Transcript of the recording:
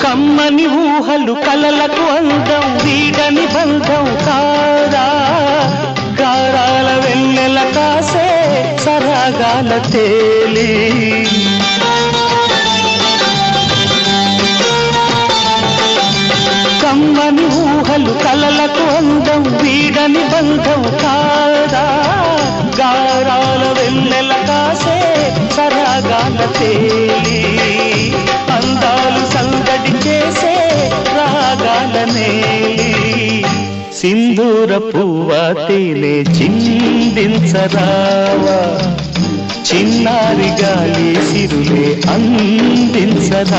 కమ్మని ఊహలు కలలకు అందం వీడని బంధం కాదా గారాల వెన్నెల కాసే సరాగాల తేలి కమ్మని ఊహలు కలలకు అందం వీడని బంధం కాదా గారాల వెన్నెల కాసే సరాగాల తేలి అందాలు సందడి చేసే రాగాలనే సింధూర పువ్వ తేనె చిందించరావా చిన్నారి గాలి సిరులే అందించరావా